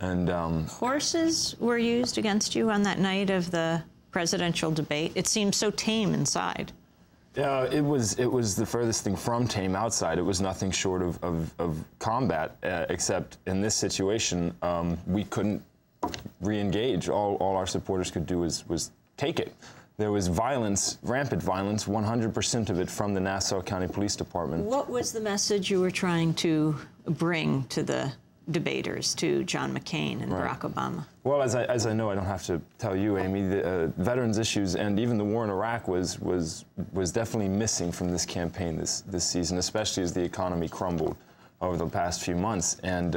And horses were used against you on that night of the presidential debate. It seemed so tame inside. It was the furthest thing from tame outside. It was nothing short of combat, except in this situation, we couldn't re-engage. All our supporters could do was take it. There was violence, rampant violence, 100% of it from the Nassau County Police Department. What was the message you were trying to bring to the debaters, to John McCain and Barack Obama? Well, as I know, I don't have to tell you, Amy, the veterans issues and even the war in Iraq was definitely missing from this campaign this season, especially as the economy crumbled over the past few months. And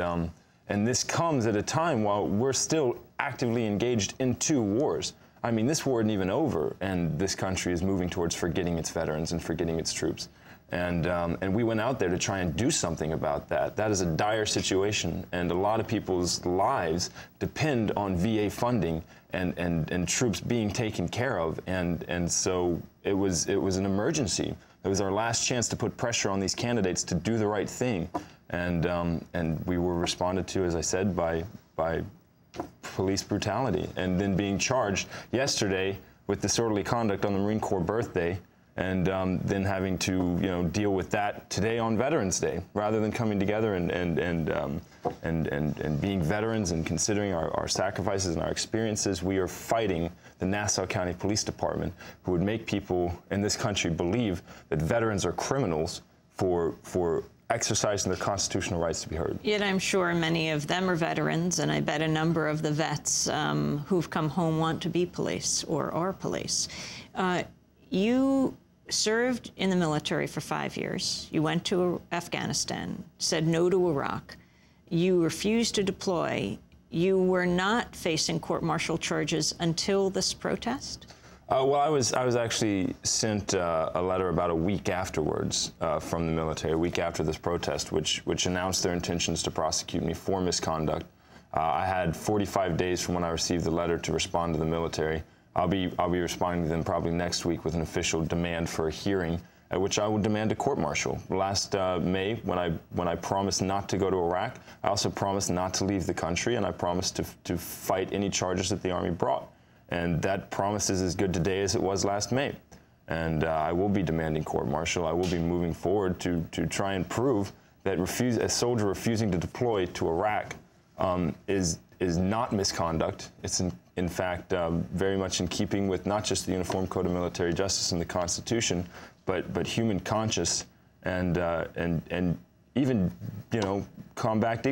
this comes at a time while we're still actively engaged in 2 wars. I mean, this war isn't even over, and this country is moving towards forgetting its veterans and forgetting its troops. And we went out there to try and do something about that. That is a dire situation, and a lot of people's lives depend on VA funding and troops being taken care of. And so it was an emergency. It was our last chance to put pressure on these candidates to do the right thing. And we were responded to, as I said, by police brutality, and then being charged yesterday with disorderly conduct on the Marine Corps birthday, and then having to deal with that today on Veterans Day, rather than coming together and being veterans and considering our sacrifices and our experiences. We are fighting the Nassau County Police Department, who would make people in this country believe that veterans are criminals for exercising their constitutional rights to be heard. Yet I'm sure many of them are veterans, and I bet a number of the vets who've come home want to be police or are police. You served in the military for 5 years. You went to Afghanistan, said no to Iraq. You refused to deploy. You were not facing court-martial charges until this protest? Well, I was actually sent a letter about a week afterwards from the military, a week after this protest, which announced their intentions to prosecute me for misconduct. I had 45 days from when I received the letter to respond to the military. I'll be responding to them probably next week with an official demand for a hearing, at which I will demand a court-martial. Last May, when I promised not to go to Iraq, I also promised not to leave the country, and I promised to fight any charges that the Army brought. And that promise is as good today as it was last May. And I will be demanding court-martial. I will be moving forward to try and prove that a soldier refusing to deploy to Iraq is not misconduct. It's in fact very much in keeping with not just the Uniform Code of Military Justice and the Constitution, but human conscience and even combat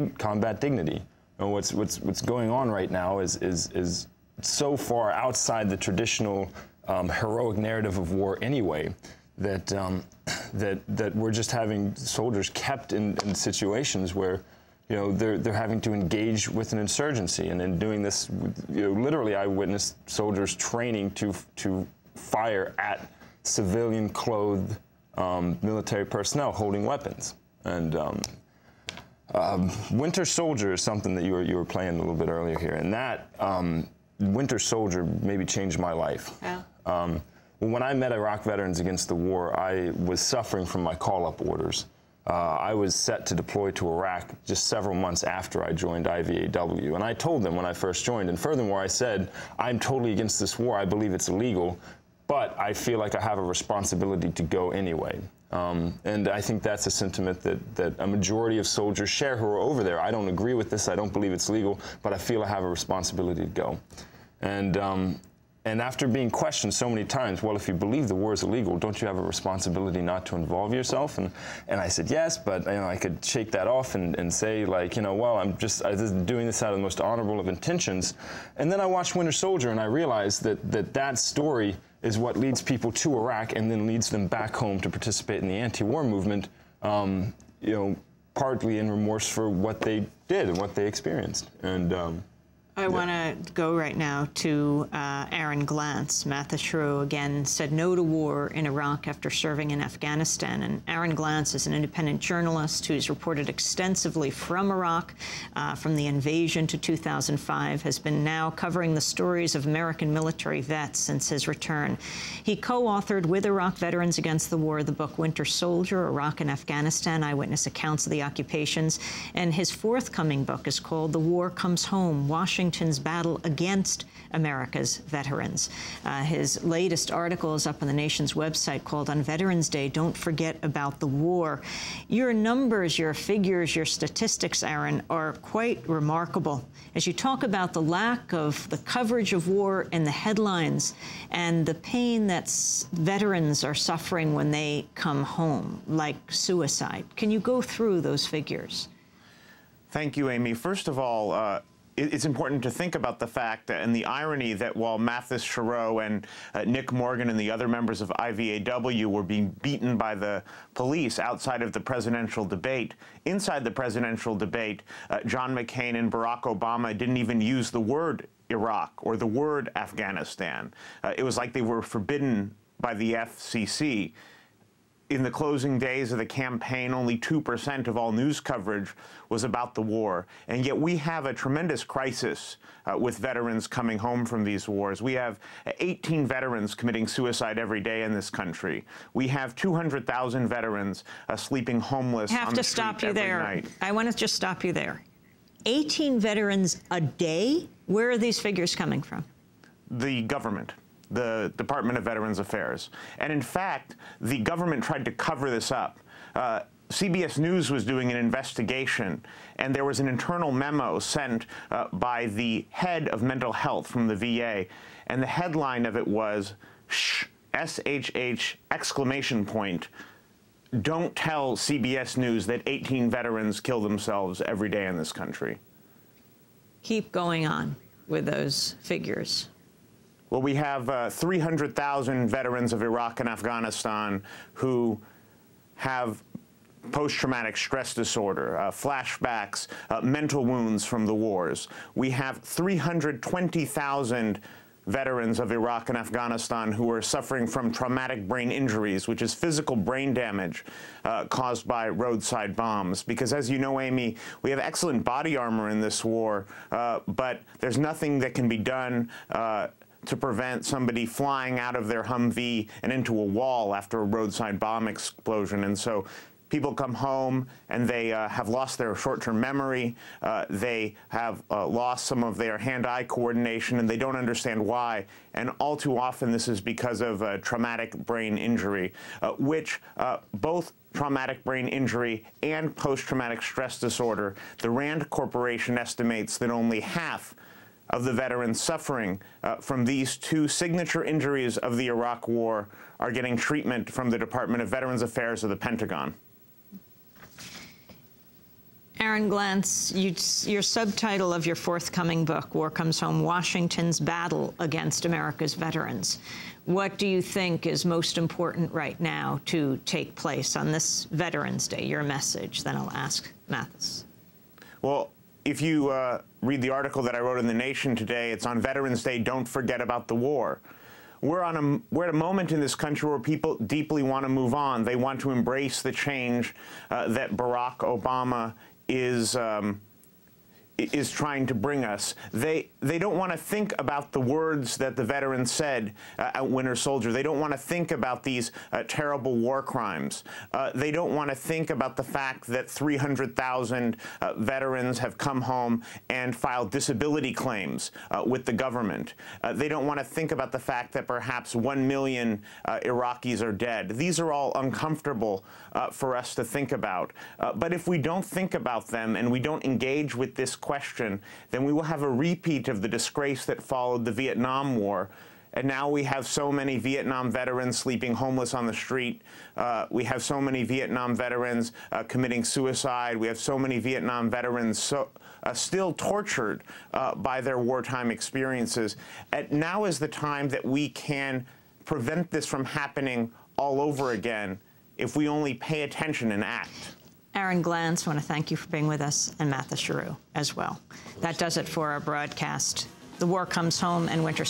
dignity. And what's going on right now is so far outside the traditional heroic narrative of war anyway, that we're just having soldiers kept in situations where they're having to engage with an insurgency, and in doing this, literally I witnessed soldiers training to fire at civilian clothed military personnel holding weapons. And Winter Soldier is something that you were playing a little bit earlier here, and that Winter Soldier maybe changed my life. Yeah. When I met Iraq veterans against the war, I was suffering from my call-up orders. I was set to deploy to Iraq just several months after I joined IVAW, and I told them when I first joined, and furthermore I said, I'm totally against this war, I believe it's illegal, but I feel like I have a responsibility to go anyway. And I think that's a sentiment that a majority of soldiers share who are over there. I don't agree with this, I don't believe it's legal, but I feel I have a responsibility to go. And after being questioned so many times, well, if you believe the war is illegal, don't you have a responsibility not to involve yourself? And I said yes, but I could shake that off and say, like, well, I'm just doing this out of the most honorable of intentions. And then I watched Winter Soldier, and I realized that story is what leads people to Iraq and then leads them back home to participate in the anti-war movement, partly in remorse for what they did and what they experienced. And I want to go right now to Aaron Glantz. Matthis Chiroux again said no to war in Iraq after serving in Afghanistan. And Aaron Glantz is an independent journalist who's reported extensively from Iraq, from the invasion to 2005, has been now covering the stories of American military vets since his return. He co-authored with Iraq Veterans Against the War the book Winter Soldier, Iraq and Afghanistan, Eyewitness Accounts of the Occupations. And his forthcoming book is called The War Comes Home, Washington's battle against America's veterans. His latest article is up on the nation's website called On Veterans Day, Don't Forget About the War. Your numbers, your figures, your statistics, Aaron, are quite remarkable as you talk about the lack of the coverage of war in the headlines and the pain that veterans are suffering when they come home, like suicide. Can you go through those figures? Thank you, Amy. First of all, it's important to think about the fact and the irony that while Matthis Chiroux and Nick Morgan and the other members of IVAW were being beaten by the police outside of the presidential debate, inside the presidential debate, John McCain and Barack Obama didn't even use the word Iraq or the word Afghanistan. It was like they were forbidden by the FCC. In the closing days of the campaign, only 2% of all news coverage was about the war. And yet we have a tremendous crisis with veterans coming home from these wars. We have 18 veterans committing suicide every day in this country. We have 200,000 veterans sleeping homeless on the street every night. I want to just stop you there. 18 veterans a day? Where are these figures coming from? The government. The Department of Veterans Affairs. And in fact, the government tried to cover this up. CBS News was doing an investigation, and there was an internal memo sent by the head of mental health from the VA, and the headline of it was, "Shh, SHH, exclamation point. Don't tell CBS News that 18 veterans kill themselves every day in this country." Keep going on with those figures. Well, we have 300,000 veterans of Iraq and Afghanistan who have post-traumatic stress disorder, flashbacks, mental wounds from the wars. We have 320,000 veterans of Iraq and Afghanistan who are suffering from traumatic brain injuries, which is physical brain damage caused by roadside bombs. Because as you know, Amy, we have excellent body armor in this war, but there's nothing that can be done to prevent somebody flying out of their Humvee and into a wall after a roadside bomb explosion. And so people come home and they have lost their short-term memory, they have lost some of their hand-eye coordination, and they don't understand why. And all too often this is because of traumatic brain injury, which both traumatic brain injury and post-traumatic stress disorder, the Rand Corporation estimates that only half of the veterans suffering from these two signature injuries of the Iraq War are getting treatment from the Department of Veterans Affairs or the Pentagon. Aaron Glantz, your subtitle of your forthcoming book, War Comes Home, Washington's Battle Against America's Veterans. What do you think is most important right now to take place on this Veterans Day, your message? Then I'll ask Matthis. Well, if you read the article that I wrote in The Nation today, it's on Veterans Day, Don't Forget About the War. We're at a moment in this country where people deeply want to move on. They want to embrace the change that Barack Obama is trying to bring us. They don't want to think about the words that the veterans said at Winter Soldier. They don't want to think about these terrible war crimes. They don't want to think about the fact that 300,000 veterans have come home and filed disability claims with the government. They don't want to think about the fact that perhaps 1 million Iraqis are dead. These are all uncomfortable for us to think about. But if we don't think about them and we don't engage with this question, then we will have a repeat of the disgrace that followed the Vietnam War. And now we have so many Vietnam veterans sleeping homeless on the street. We have so many Vietnam veterans committing suicide. We have so many Vietnam veterans still tortured by their wartime experiences. And now is the time that we can prevent this from happening all over again if we only pay attention and act. Aaron Glantz, I want to thank you for being with us, and Matthis Chiroux as well. That does it for our broadcast. The War Comes Home and Winter